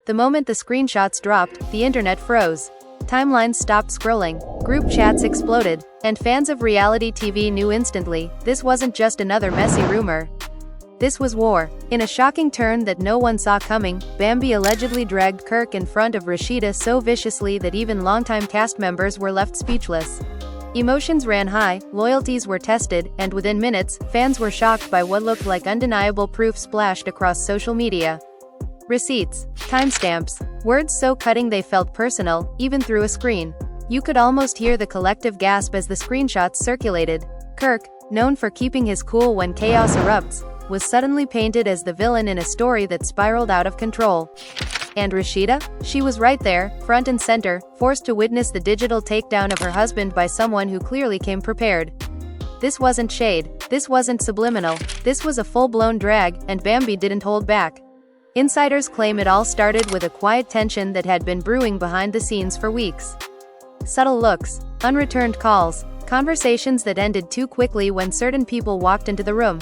The moment the screenshots dropped, the internet froze. Timelines stopped scrolling, group chats exploded, and fans of reality TV knew instantly, this wasn't just another messy rumor. This was war. In a shocking turn that no one saw coming, Bambi allegedly dragged Kirk in front of Rasheeda so viciously that even longtime cast members were left speechless. Emotions ran high, loyalties were tested, and within minutes, fans were shocked by what looked like undeniable proof splashed across social media. Receipts, timestamps, words so cutting they felt personal, even through a screen. You could almost hear the collective gasp as the screenshots circulated. Kirk, known for keeping his cool when chaos erupts, was suddenly painted as the villain in a story that spiraled out of control. And Rasheeda? She was right there, front and center, forced to witness the digital takedown of her husband by someone who clearly came prepared. This wasn't shade, this wasn't subliminal, this was a full-blown drag, and Bambi didn't hold back. Insiders claim it all started with a quiet tension that had been brewing behind the scenes for weeks. Subtle looks, unreturned calls, conversations that ended too quickly when certain people walked into the room.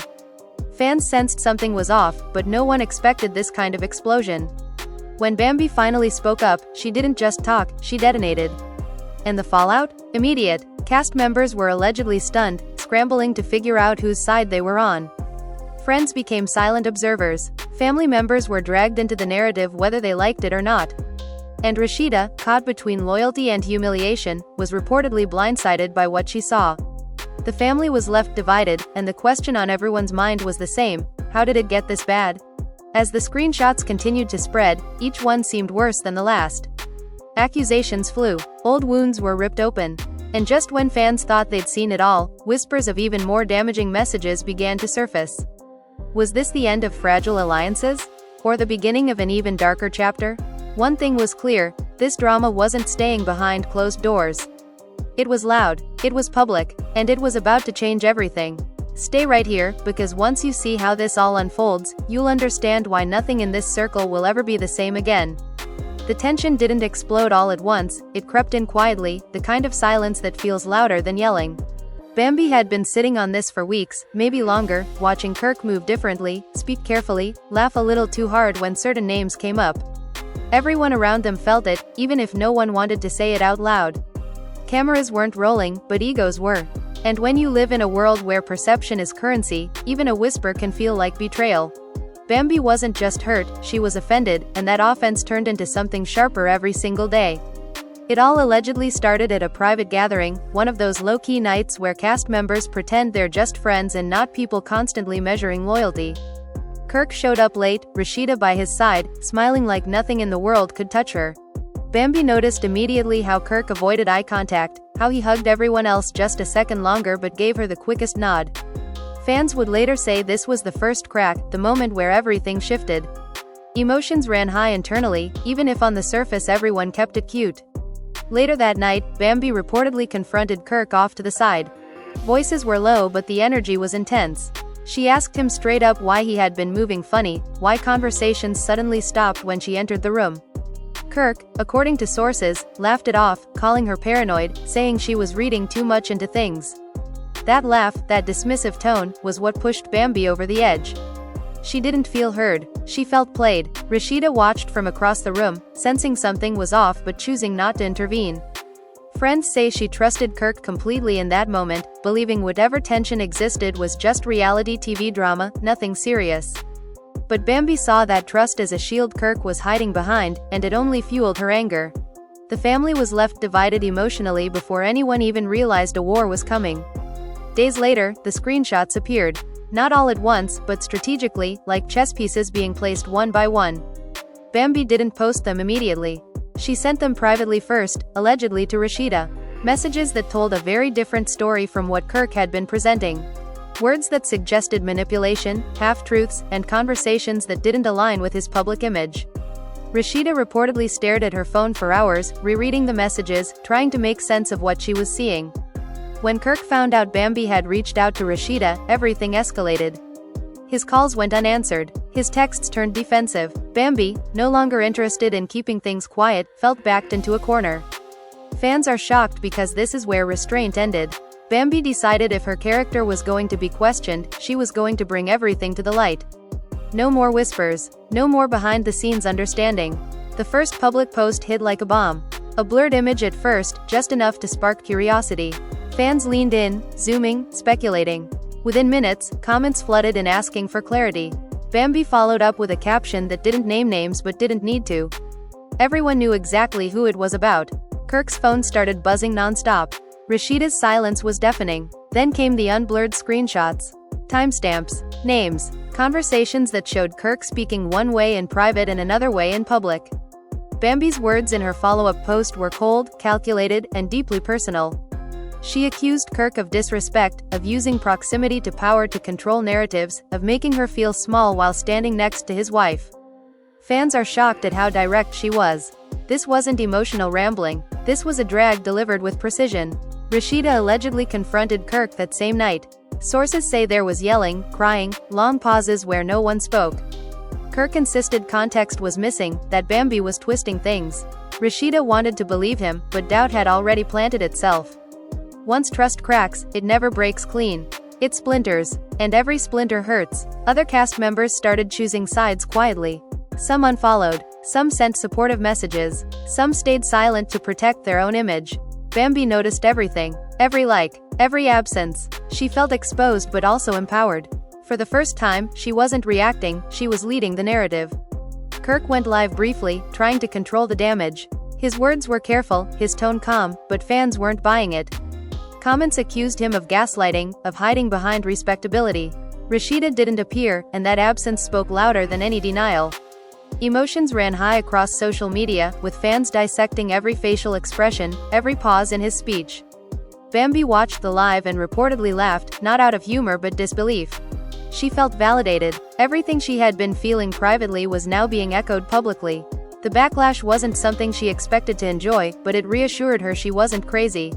Fans sensed something was off, but no one expected this kind of explosion. When Bambi finally spoke up, she didn't just talk, she detonated. And the fallout? Immediate. Cast members were allegedly stunned, scrambling to figure out whose side they were on. Friends became silent observers. Family members were dragged into the narrative whether they liked it or not. And Rasheeda, caught between loyalty and humiliation, was reportedly blindsided by what she saw. The family was left divided, and the question on everyone's mind was the same: how did it get this bad? As the screenshots continued to spread, each one seemed worse than the last. Accusations flew, old wounds were ripped open. And just when fans thought they'd seen it all, whispers of even more damaging messages began to surface. Was this the end of fragile alliances? Or the beginning of an even darker chapter? One thing was clear, this drama wasn't staying behind closed doors. It was loud, it was public, and it was about to change everything. Stay right here, because once you see how this all unfolds, you'll understand why nothing in this circle will ever be the same again. The tension didn't explode all at once, it crept in quietly, the kind of silence that feels louder than yelling. Bambi had been sitting on this for weeks, maybe longer, watching Kirk move differently, speak carefully, laugh a little too hard when certain names came up. Everyone around them felt it, even if no one wanted to say it out loud. Cameras weren't rolling, but egos were. And when you live in a world where perception is currency, even a whisper can feel like betrayal. Bambi wasn't just hurt, she was offended, and that offense turned into something sharper every single day. It all allegedly started at a private gathering, one of those low-key nights where cast members pretend they're just friends and not people constantly measuring loyalty. Kirk showed up late, Rasheeda by his side, smiling like nothing in the world could touch her. Bambi noticed immediately how Kirk avoided eye contact, how he hugged everyone else just a second longer but gave her the quickest nod. Fans would later say this was the first crack, the moment where everything shifted. Emotions ran high internally, even if on the surface everyone kept it cute. Later that night, Bambi reportedly confronted Kirk off to the side. Voices were low but the energy was intense. She asked him straight up why he had been moving funny, why conversations suddenly stopped when she entered the room. Kirk, according to sources, laughed it off, calling her paranoid, saying she was reading too much into things. That laugh, that dismissive tone, was what pushed Bambi over the edge. She didn't feel heard, she felt played. Rasheeda watched from across the room, sensing something was off but choosing not to intervene. Friends say she trusted Kirk completely in that moment, believing whatever tension existed was just reality TV drama, nothing serious. But Bambi saw that trust as a shield Kirk was hiding behind, and it only fueled her anger. The family was left divided emotionally before anyone even realized a war was coming. Days later, the screenshots appeared. Not all at once, but strategically, like chess pieces being placed one by one. Bambi didn't post them immediately. She sent them privately first, allegedly to Rasheeda. Messages that told a very different story from what Kirk had been presenting. Words that suggested manipulation, half-truths, and conversations that didn't align with his public image. Rasheeda reportedly stared at her phone for hours, rereading the messages, trying to make sense of what she was seeing. When Kirk found out Bambi had reached out to Rasheeda, everything escalated. His calls went unanswered. His texts turned defensive. Bambi, no longer interested in keeping things quiet, felt backed into a corner. Fans are shocked because this is where restraint ended. Bambi decided if her character was going to be questioned, she was going to bring everything to the light. No more whispers. No more behind-the-scenes understanding. The first public post hit like a bomb. A blurred image at first, just enough to spark curiosity. Fans leaned in, zooming, speculating. Within minutes, comments flooded in asking for clarity. Bambi followed up with a caption that didn't name names but didn't need to. Everyone knew exactly who it was about. Kirk's phone started buzzing non-stop. Rasheeda's silence was deafening. Then came the unblurred screenshots. Timestamps, names, conversations that showed Kirk speaking one way in private and another way in public. Bambi's words in her follow-up post were cold, calculated, and deeply personal. She accused Kirk of disrespect, of using proximity to power to control narratives, of making her feel small while standing next to his wife. Fans are shocked at how direct she was. This wasn't emotional rambling, this was a drag delivered with precision. Rasheeda allegedly confronted Kirk that same night. Sources say there was yelling, crying, long pauses where no one spoke. Kirk insisted context was missing, that Bambi was twisting things. Rasheeda wanted to believe him, but doubt had already planted itself. Once trust cracks, it never breaks clean. It splinters. And every splinter hurts. Other cast members started choosing sides quietly. Some unfollowed. Some sent supportive messages. Some stayed silent to protect their own image. Bambi noticed everything. Every like. Every absence. She felt exposed but also empowered. For the first time, she wasn't reacting, she was leading the narrative. Kirk went live briefly, trying to control the damage. His words were careful, his tone calm, but fans weren't buying it. Comments accused him of gaslighting, of hiding behind respectability. Rasheeda didn't appear, and that absence spoke louder than any denial. Emotions ran high across social media, with fans dissecting every facial expression, every pause in his speech. Bambi watched the live and reportedly laughed, not out of humor but disbelief. She felt validated. Everything she had been feeling privately was now being echoed publicly. The backlash wasn't something she expected to enjoy, but it reassured her she wasn't crazy.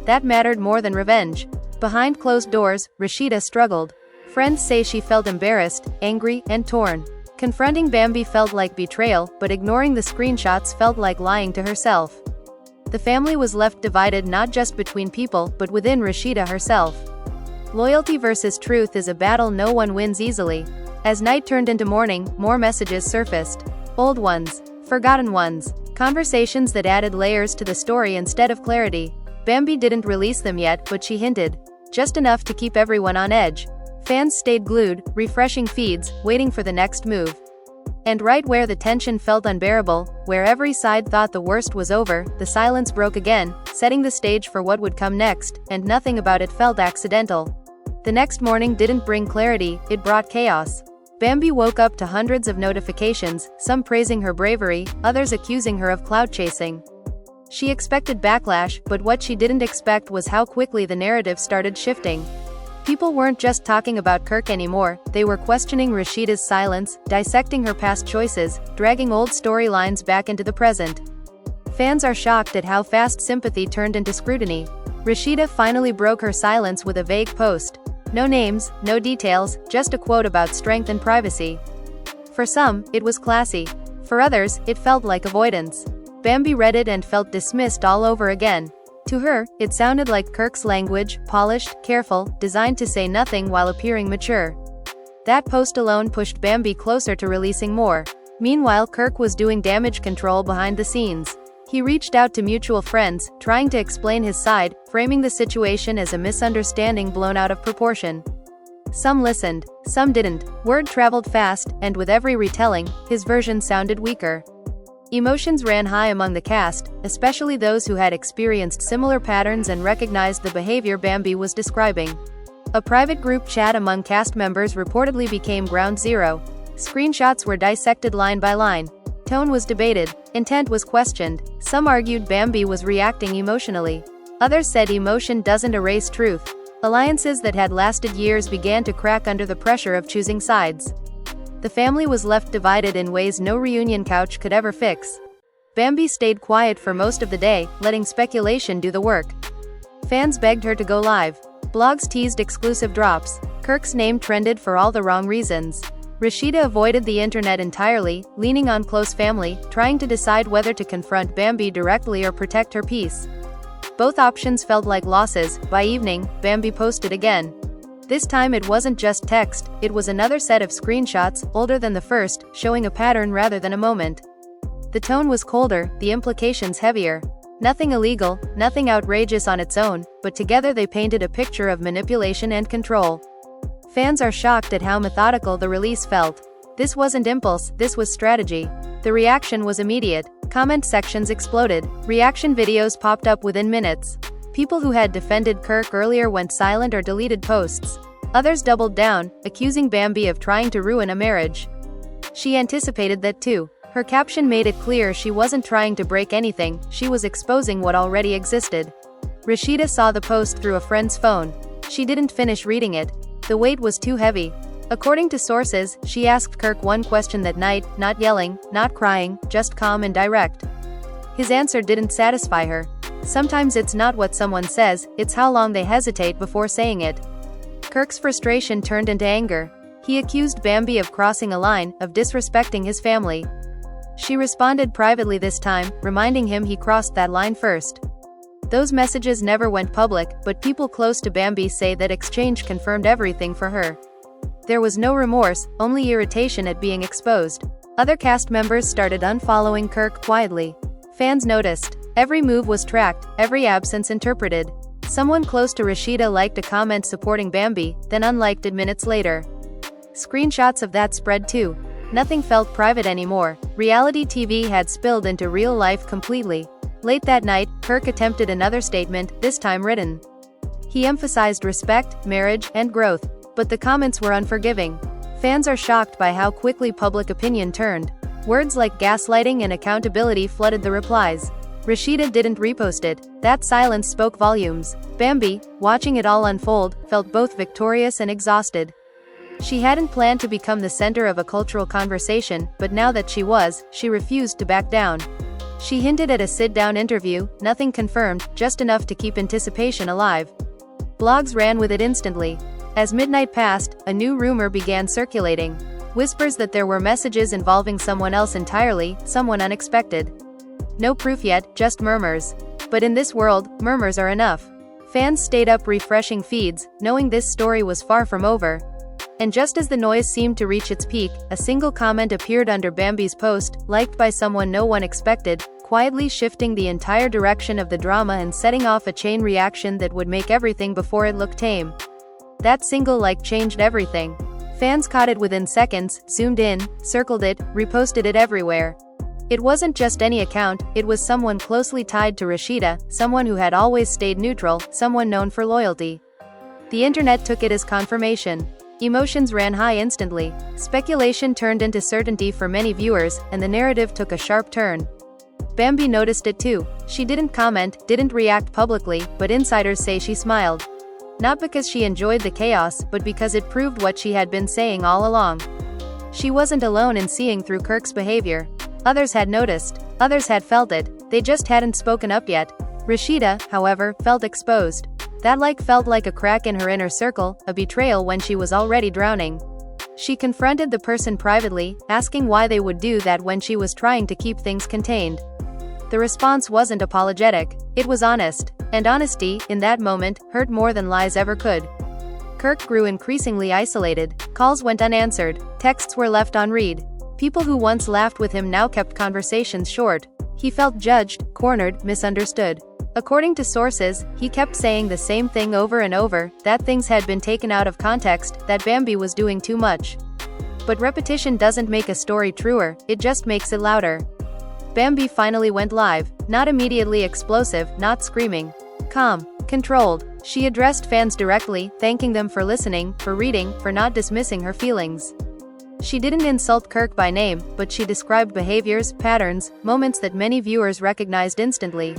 That mattered more than revenge. Behind closed doors, Rasheeda struggled. Friends say she felt embarrassed, angry, and torn. Confronting Bambi felt like betrayal, but ignoring the screenshots felt like lying to herself. The family was left divided not just between people, but within Rasheeda herself. Loyalty versus truth is a battle no one wins easily. As night turned into morning, more messages surfaced. Old ones. Forgotten ones. Conversations that added layers to the story instead of clarity. Bambi didn't release them yet, but she hinted. Just enough to keep everyone on edge. Fans stayed glued, refreshing feeds, waiting for the next move. And right where the tension felt unbearable, where every side thought the worst was over, the silence broke again, setting the stage for what would come next, and nothing about it felt accidental. The next morning didn't bring clarity, it brought chaos. Bambi woke up to hundreds of notifications, some praising her bravery, others accusing her of clout chasing. She expected backlash, but what she didn't expect was how quickly the narrative started shifting. People weren't just talking about Kirk anymore, they were questioning Rasheeda's silence, dissecting her past choices, dragging old storylines back into the present. Fans are shocked at how fast sympathy turned into scrutiny. Rasheeda finally broke her silence with a vague post. No names, no details, just a quote about strength and privacy. For some, it was classy. For others, it felt like avoidance. Bambi read it and felt dismissed all over again. To her, it sounded like Kirk's language, polished, careful, designed to say nothing while appearing mature. That post alone pushed Bambi closer to releasing more. Meanwhile, Kirk was doing damage control behind the scenes. He reached out to mutual friends, trying to explain his side, framing the situation as a misunderstanding blown out of proportion. Some listened, some didn't. Word traveled fast, and with every retelling, his version sounded weaker. Emotions ran high among the cast, especially those who had experienced similar patterns and recognized the behavior Bambi was describing. A private group chat among cast members reportedly became ground zero. Screenshots were dissected line by line. Tone was debated. Intent was questioned. Some argued Bambi was reacting emotionally. Others said emotion doesn't erase truth. Alliances that had lasted years began to crack under the pressure of choosing sides. The family was left divided in ways no reunion couch could ever fix. Bambi stayed quiet for most of the day, letting speculation do the work. Fans begged her to go live. Blogs teased exclusive drops. Kirk's name trended for all the wrong reasons. Rasheeda avoided the internet entirely, leaning on close family, trying to decide whether to confront Bambi directly or protect her peace. Both options felt like losses. By evening, Bambi posted again. This time it wasn't just text, it was another set of screenshots, older than the first, showing a pattern rather than a moment. The tone was colder, the implications heavier. Nothing illegal, nothing outrageous on its own, but together they painted a picture of manipulation and control. Fans are shocked at how methodical the release felt. This wasn't impulse, this was strategy. The reaction was immediate. Comment sections exploded. Reaction videos popped up within minutes. People who had defended Kirk earlier went silent or deleted posts. Others doubled down, accusing Bambi of trying to ruin a marriage. She anticipated that too. Her caption made it clear she wasn't trying to break anything, she was exposing what already existed. Rasheeda saw the post through a friend's phone. She didn't finish reading it. The weight was too heavy. According to sources, she asked Kirk one question that night, not yelling, not crying, just calm and direct. His answer didn't satisfy her. Sometimes it's not what someone says, it's how long they hesitate before saying it. Kirk's frustration turned into anger. He accused Bambi of crossing a line, of disrespecting his family. She responded privately this time, reminding him he crossed that line first. Those messages never went public, but people close to Bambi say that exchange confirmed everything for her. There was no remorse, only irritation at being exposed. Other cast members started unfollowing Kirk quietly. Fans noticed. Every move was tracked, every absence interpreted. Someone close to Rasheeda liked a comment supporting Bambi, then unliked it minutes later. Screenshots of that spread too. Nothing felt private anymore. Reality TV had spilled into real life completely. Late that night, Kirk attempted another statement, this time written. He emphasized respect, marriage, and growth. But the comments were unforgiving. Fans are shocked by how quickly public opinion turned. Words like gaslighting and accountability flooded the replies. Rasheeda didn't repost it. That silence spoke volumes. Bambi, watching it all unfold, felt both victorious and exhausted. She hadn't planned to become the center of a cultural conversation, but now that she was, she refused to back down. She hinted at a sit-down interview, nothing confirmed, just enough to keep anticipation alive. Blogs ran with it instantly. As midnight passed, a new rumor began circulating. Whispers that there were messages involving someone else entirely, someone unexpected. No proof yet, just murmurs. But in this world, murmurs are enough. Fans stayed up refreshing feeds, knowing this story was far from over. And just as the noise seemed to reach its peak, a single comment appeared under Bambi's post, liked by someone no one expected, quietly shifting the entire direction of the drama and setting off a chain reaction that would make everything before it look tame. That single like changed everything. Fans caught it within seconds, zoomed in, circled it, reposted it everywhere. It wasn't just any account, it was someone closely tied to Rasheeda, someone who had always stayed neutral, someone known for loyalty. The internet took it as confirmation. Emotions ran high instantly. Speculation turned into certainty for many viewers, and the narrative took a sharp turn. Bambi noticed it too. She didn't comment, didn't react publicly, but insiders say she smiled. Not because she enjoyed the chaos, but because it proved what she had been saying all along. She wasn't alone in seeing through Kirk's behavior. Others had noticed. Others had felt it. They just hadn't spoken up yet. Rasheeda, however, felt exposed. That felt like a crack in her inner circle, a betrayal when she was already drowning. She confronted the person privately, asking why they would do that when she was trying to keep things contained. The response wasn't apologetic, it was honest. And honesty, in that moment, hurt more than lies ever could. Kirk grew increasingly isolated. Calls went unanswered. Texts were left unread. People who once laughed with him now kept conversations short. He felt judged, cornered, misunderstood. According to sources, he kept saying the same thing over and over, that things had been taken out of context, that Bambi was doing too much. But repetition doesn't make a story truer, it just makes it louder. Bambi finally went live, not immediately explosive, not screaming. Calm, controlled. She addressed fans directly, thanking them for listening, for reading, for not dismissing her feelings. She didn't insult Kirk by name, but she described behaviors, patterns, moments that many viewers recognized instantly.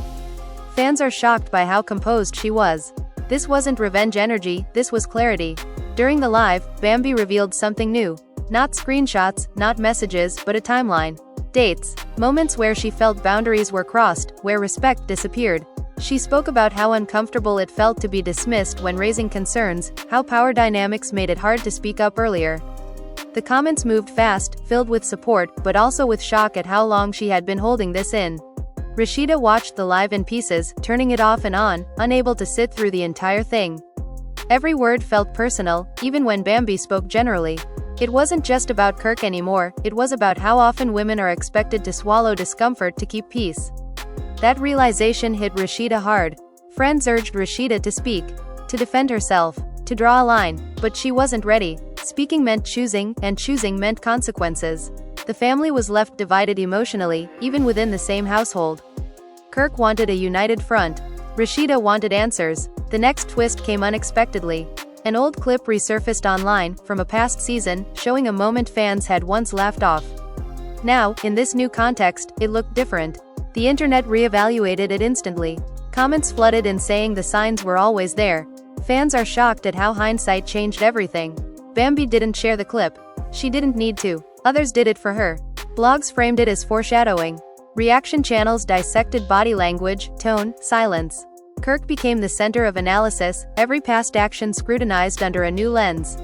Fans are shocked by how composed she was. This wasn't revenge energy, this was clarity. During the live, Bambi revealed something new. Not screenshots, not messages, but a timeline. Dates. Moments where she felt boundaries were crossed, where respect disappeared. She spoke about how uncomfortable it felt to be dismissed when raising concerns, how power dynamics made it hard to speak up earlier. The comments moved fast, filled with support, but also with shock at how long she had been holding this in. Rasheeda watched the live in pieces, turning it off and on, unable to sit through the entire thing. Every word felt personal, even when Bambi spoke generally. It wasn't just about Kirk anymore, it was about how often women are expected to swallow discomfort to keep peace. That realization hit Rasheeda hard. Friends urged Rasheeda to speak, to defend herself, to draw a line, but she wasn't ready. Speaking meant choosing, and choosing meant consequences. The family was left divided emotionally, even within the same household. Kirk wanted a united front. Rasheeda wanted answers. The next twist came unexpectedly. An old clip resurfaced online, from a past season, showing a moment fans had once laughed off. Now, in this new context, it looked different. The internet re-evaluated it instantly. Comments flooded in saying the signs were always there. Fans are shocked at how hindsight changed everything. Bambi didn't share the clip. She didn't need to. Others did it for her. Blogs framed it as foreshadowing. Reaction channels dissected body language, tone, silence. Kirk became the center of analysis, every past action scrutinized under a new lens.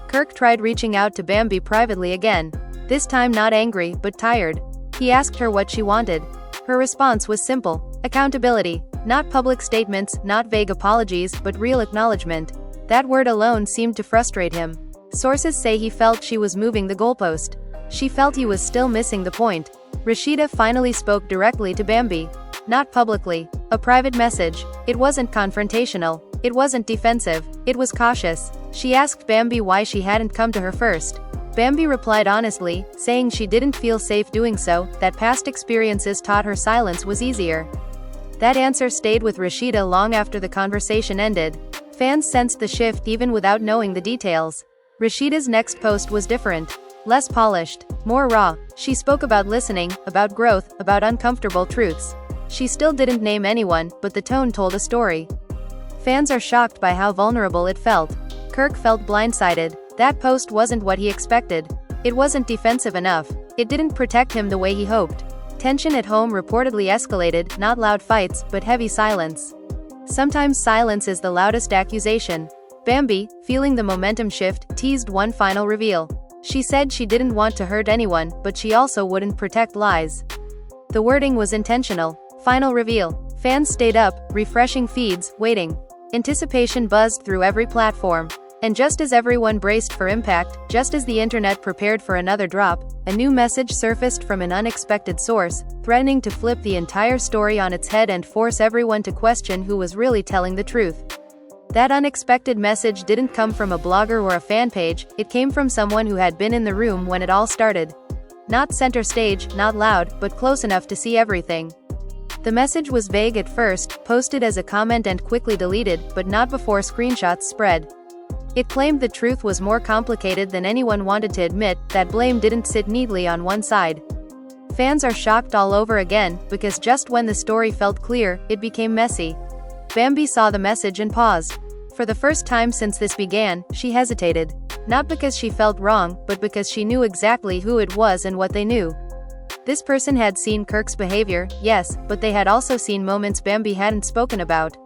Kirk tried reaching out to Bambi privately again. This time not angry, but tired. He asked her what she wanted. Her response was simple: accountability. Not public statements, not vague apologies, but real acknowledgement. That word alone seemed to frustrate him. Sources say he felt she was moving the goalpost. She felt he was still missing the point. Rasheeda finally spoke directly to Bambi. Not publicly. A private message. It wasn't confrontational. It wasn't defensive. It was cautious. She asked Bambi why she hadn't come to her first. Bambi replied honestly, saying she didn't feel safe doing so, that past experiences taught her silence was easier. That answer stayed with Rasheeda long after the conversation ended. Fans sensed the shift even without knowing the details. Rasheeda's next post was different. Less polished. More raw. She spoke about listening, about growth, about uncomfortable truths. She still didn't name anyone, but the tone told a story. Fans are shocked by how vulnerable it felt. Kirk felt blindsided. That post wasn't what he expected. It wasn't defensive enough. It didn't protect him the way he hoped. Tension at home reportedly escalated, not loud fights, but heavy silence. Sometimes silence is the loudest accusation. Bambi, feeling the momentum shift, teased one final reveal. She said she didn't want to hurt anyone, but she also wouldn't protect lies. The wording was intentional. Final reveal. Fans stayed up, refreshing feeds, waiting. Anticipation buzzed through every platform. And just as everyone braced for impact, just as the internet prepared for another drop, a new message surfaced from an unexpected source, threatening to flip the entire story on its head and force everyone to question who was really telling the truth. That unexpected message didn't come from a blogger or a fan page, it came from someone who had been in the room when it all started. Not center stage, not loud, but close enough to see everything. The message was vague at first, posted as a comment and quickly deleted, but not before screenshots spread. It claimed the truth was more complicated than anyone wanted to admit, that blame didn't sit neatly on one side. Fans are shocked all over again, because just when the story felt clear, it became messy. Bambi saw the message and paused. For the first time since this began, she hesitated. Not because she felt wrong, but because she knew exactly who it was and what they knew. This person had seen Kirk's behavior, yes, but they had also seen moments Bambi hadn't spoken about.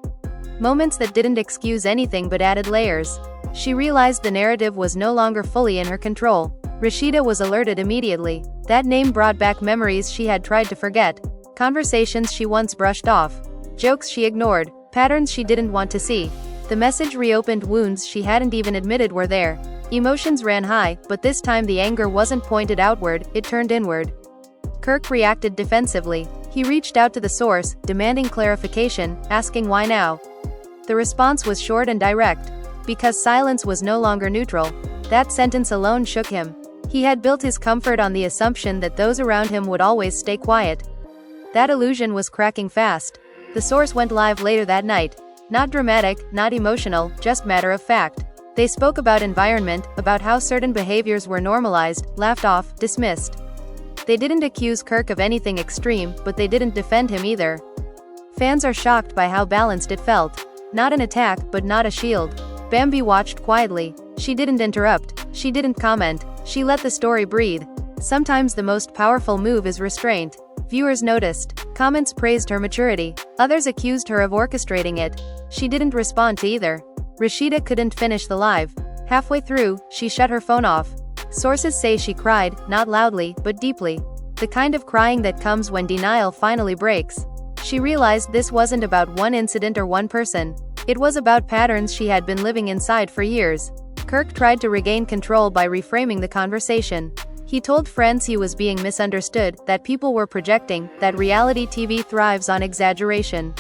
Moments that didn't excuse anything but added layers. She realized the narrative was no longer fully in her control. Rasheeda was alerted immediately. That name brought back memories she had tried to forget. Conversations she once brushed off. Jokes she ignored. Patterns she didn't want to see. The message reopened wounds she hadn't even admitted were there. Emotions ran high, but this time the anger wasn't pointed outward, it turned inward. Kirk reacted defensively. He reached out to the source, demanding clarification, asking why now. The response was short and direct. Because silence was no longer neutral. That sentence alone shook him. He had built his comfort on the assumption that those around him would always stay quiet. That illusion was cracking fast. The source went live later that night. Not dramatic, not emotional, just matter of fact. They spoke about environment, about how certain behaviors were normalized, laughed off, dismissed. They didn't accuse Kirk of anything extreme, but they didn't defend him either. Fans are shocked by how balanced it felt. Not an attack, but not a shield. Bambi watched quietly. She didn't interrupt. She didn't comment. She let the story breathe. Sometimes the most powerful move is restraint. Viewers noticed. Comments praised her maturity. Others accused her of orchestrating it. She didn't respond to either. Rasheeda couldn't finish the live. Halfway through, she shut her phone off. Sources say she cried, not loudly, but deeply. The kind of crying that comes when denial finally breaks. She realized this wasn't about one incident or one person. It was about patterns she had been living inside for years. Kirk tried to regain control by reframing the conversation. He told friends he was being misunderstood, that people were projecting, that reality TV thrives on exaggeration.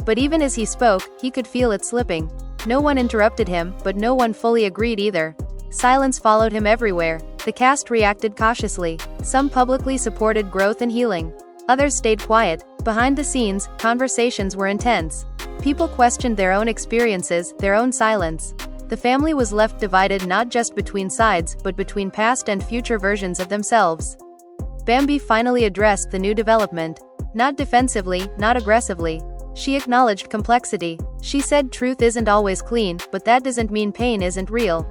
But even as he spoke, he could feel it slipping. No one interrupted him, but no one fully agreed either. Silence followed him everywhere. The cast reacted cautiously. Some publicly supported growth and healing. Others stayed quiet. Behind the scenes, conversations were intense. People questioned their own experiences, their own silence. The family was left divided not just between sides, but between past and future versions of themselves. Bambi finally addressed the new development. Not defensively, not aggressively. She acknowledged complexity. She said truth isn't always clean, but that doesn't mean pain isn't real.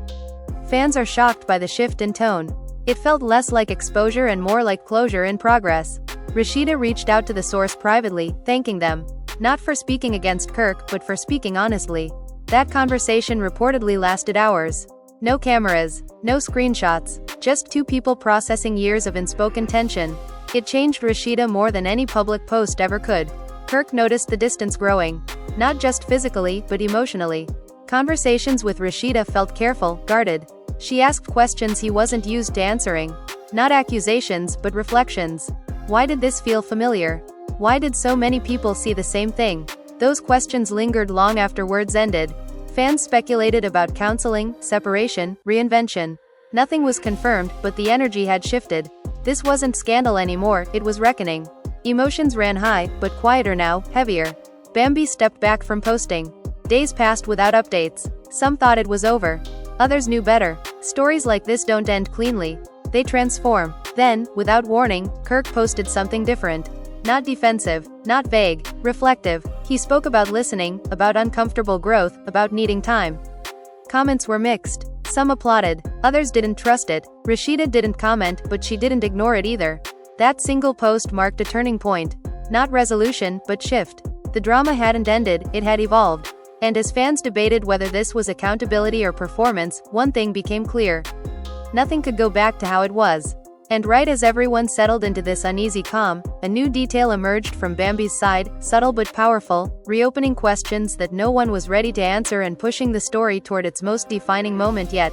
Fans are shocked by the shift in tone. It felt less like exposure and more like closure in progress. Rasheeda reached out to the source privately, thanking them. Not for speaking against Kirk, but for speaking honestly. That conversation reportedly lasted hours. No cameras, no screenshots, just two people processing years of unspoken tension. It changed Rasheeda more than any public post ever could. Kirk noticed the distance growing. Not just physically, but emotionally. Conversations with Rasheeda felt careful, guarded. She asked questions he wasn't used to answering. Not accusations, but reflections. Why did this feel familiar? Why did so many people see the same thing? Those questions lingered long after words ended. Fans speculated about counseling, separation, reinvention. Nothing was confirmed, but the energy had shifted. This wasn't scandal anymore, it was reckoning. Emotions ran high, but quieter now, heavier. Bambi stepped back from posting. Days passed without updates. Some thought it was over. Others knew better. Stories like this don't end cleanly. They transform. Then, without warning, Kirk posted something different. Not defensive, not vague, reflective. He spoke about listening, about uncomfortable growth, about needing time. Comments were mixed. Some applauded, others didn't trust it. Rasheeda didn't comment, but she didn't ignore it either. That single post marked a turning point. Not resolution, but shift. The drama hadn't ended, it had evolved. And as fans debated whether this was accountability or performance, one thing became clear. Nothing could go back to how it was. And right as everyone settled into this uneasy calm, a new detail emerged from Bambi's side, subtle but powerful, reopening questions that no one was ready to answer and pushing the story toward its most defining moment yet.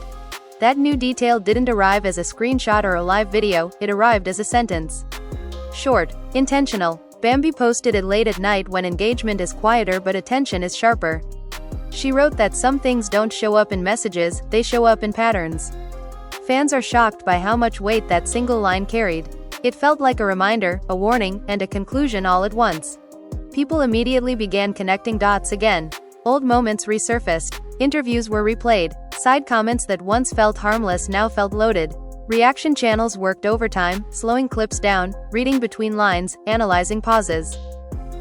That new detail didn't arrive as a screenshot or a live video, it arrived as a sentence. Short, intentional. Bambi posted it late at night when engagement is quieter but attention is sharper. She wrote that some things don't show up in messages, they show up in patterns. Fans are shocked by how much weight that single line carried. It felt like a reminder, a warning, and a conclusion all at once. People immediately began connecting dots again. Old moments resurfaced. Interviews were replayed. Side comments that once felt harmless now felt loaded. Reaction channels worked overtime, slowing clips down, reading between lines, analyzing pauses.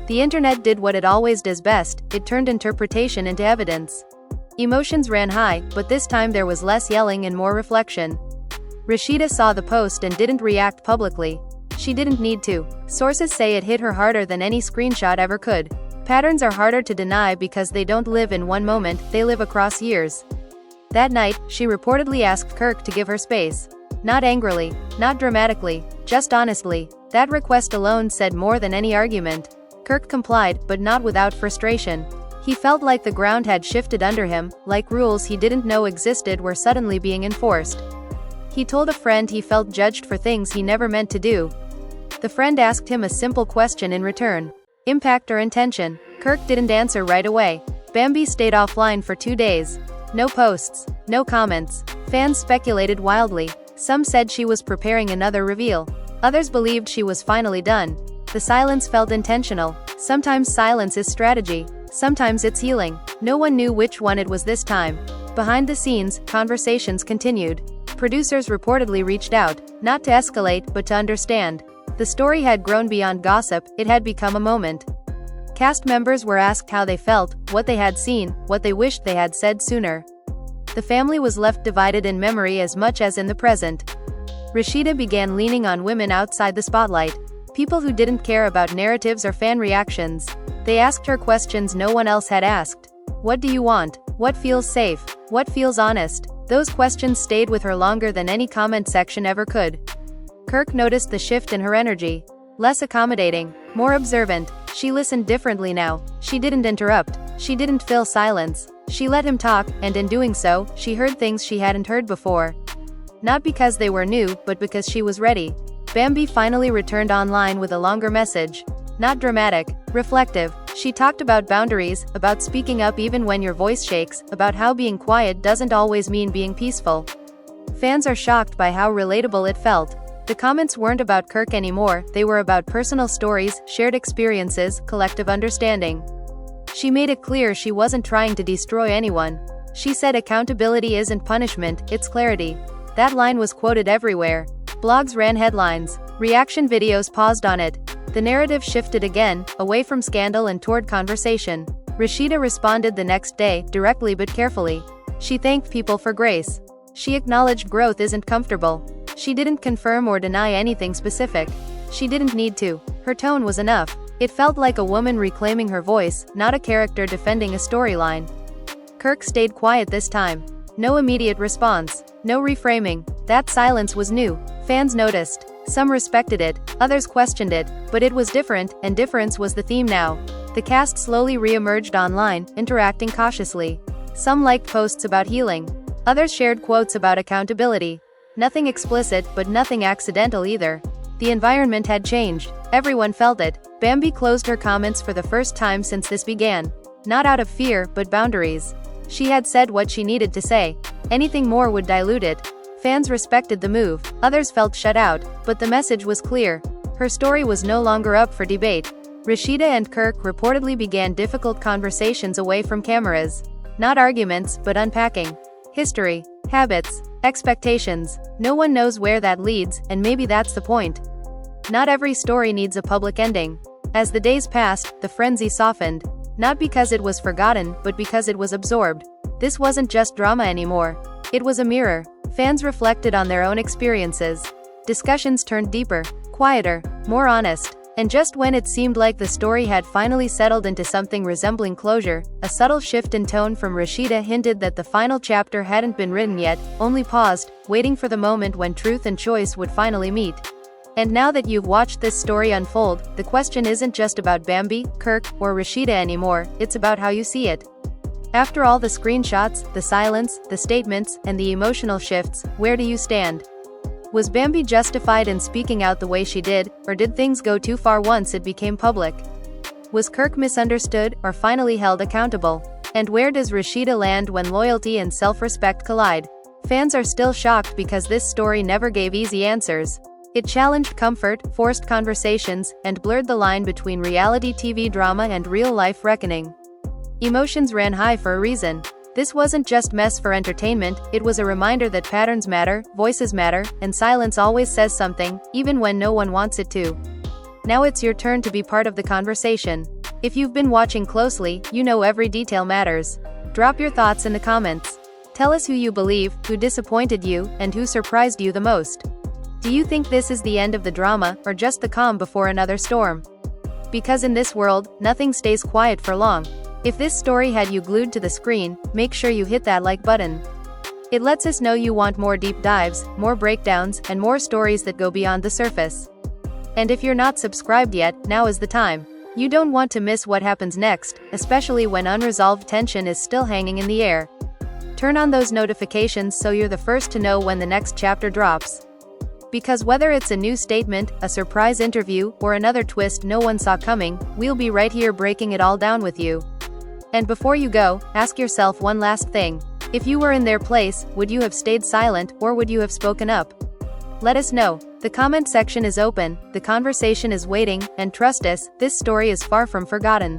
The internet did what it always does best, it turned interpretation into evidence. Emotions ran high, but this time there was less yelling and more reflection. Rasheeda saw the post and didn't react publicly. She didn't need to. Sources say it hit her harder than any screenshot ever could. Patterns are harder to deny because they don't live in one moment, they live across years. That night, she reportedly asked Kirk to give her space. Not angrily, not dramatically, just honestly. That request alone said more than any argument. Kirk complied, but not without frustration. He felt like the ground had shifted under him, like rules he didn't know existed were suddenly being enforced. He told a friend he felt judged for things he never meant to do. The friend asked him a simple question in return. Impact or intention? Kirk didn't answer right away. Bambi stayed offline for 2 days. No posts, no comments. Fans speculated wildly. Some said she was preparing another reveal. Others believed she was finally done. The silence felt intentional. Sometimes silence is strategy. Sometimes it's healing. No one knew which one it was this time. Behind the scenes, conversations continued. Producers reportedly reached out, not to escalate, but to understand. The story had grown beyond gossip, it had become a moment. Cast members were asked how they felt, what they had seen, what they wished they had said sooner. The family was left divided in memory as much as in the present. Rasheeda began leaning on women outside the spotlight. People who didn't care about narratives or fan reactions. They asked her questions no one else had asked. What do you want? What feels safe? What feels honest? Those questions stayed with her longer than any comment section ever could. Kirk noticed the shift in her energy. Less accommodating, more observant. She listened differently now. She didn't interrupt. She didn't fill silence. She let him talk, and in doing so, she heard things she hadn't heard before. Not because they were new, but because she was ready. Bambi finally returned online with a longer message. Not dramatic, reflective. She talked about boundaries, about speaking up even when your voice shakes, about how being quiet doesn't always mean being peaceful. Fans are shocked by how relatable it felt. The comments weren't about Kirk anymore, they were about personal stories, shared experiences, collective understanding. She made it clear she wasn't trying to destroy anyone. She said accountability isn't punishment, it's clarity. That line was quoted everywhere. Blogs ran headlines. Reaction videos paused on it. The narrative shifted again, away from scandal and toward conversation. Rasheeda responded the next day, directly but carefully. She thanked people for grace. She acknowledged growth isn't comfortable. She didn't confirm or deny anything specific. She didn't need to. Her tone was enough. It felt like a woman reclaiming her voice, not a character defending a storyline. Kirk stayed quiet this time. No immediate response. No reframing. That silence was new. Fans noticed. Some respected it, others questioned it, but it was different, and difference was the theme now. The cast slowly re-emerged online, interacting cautiously. Some liked posts about healing. Others shared quotes about accountability. Nothing explicit, but nothing accidental either. The environment had changed. Everyone felt it. Bambi closed her comments for the first time since this began. Not out of fear, but boundaries. She had said what she needed to say. Anything more would dilute it. Fans respected the move, others felt shut out, but the message was clear. Her story was no longer up for debate. Rasheeda and Kirk reportedly began difficult conversations away from cameras. Not arguments, but unpacking. History, habits, expectations. No one knows where that leads, and maybe that's the point. Not every story needs a public ending. As the days passed, the frenzy softened. Not because it was forgotten, but because it was absorbed. This wasn't just drama anymore. It was a mirror. Fans reflected on their own experiences. Discussions turned deeper, quieter, more honest. And just when it seemed like the story had finally settled into something resembling closure, a subtle shift in tone from Rasheeda hinted that the final chapter hadn't been written yet, only paused, waiting for the moment when truth and choice would finally meet. And now that you've watched this story unfold, the question isn't just about Bambi, Kirk, or Rasheeda anymore, it's about how you see it. After all the screenshots, the silence, the statements, and the emotional shifts, where do you stand? Was Bambi justified in speaking out the way she did, or did things go too far once it became public? Was Kirk misunderstood, or finally held accountable? And where does Rasheeda land when loyalty and self-respect collide? Fans are still shocked because this story never gave easy answers. It challenged comfort, forced conversations, and blurred the line between reality TV drama and real-life reckoning. Emotions ran high for a reason. This wasn't just mess for entertainment, it was a reminder that patterns matter, voices matter, and silence always says something, even when no one wants it to. Now it's your turn to be part of the conversation. If you've been watching closely, you know every detail matters. Drop your thoughts in the comments. Tell us who you believe, who disappointed you, and who surprised you the most. Do you think this is the end of the drama, or just the calm before another storm? Because in this world, nothing stays quiet for long. If this story had you glued to the screen, make sure you hit that like button. It lets us know you want more deep dives, more breakdowns, and more stories that go beyond the surface. And if you're not subscribed yet, now is the time. You don't want to miss what happens next, especially when unresolved tension is still hanging in the air. Turn on those notifications so you're the first to know when the next chapter drops. Because whether it's a new statement, a surprise interview, or another twist no one saw coming, we'll be right here breaking it all down with you. And before you go, ask yourself one last thing. If you were in their place, would you have stayed silent, or would you have spoken up? Let us know. The comment section is open, the conversation is waiting, and trust us, this story is far from forgotten.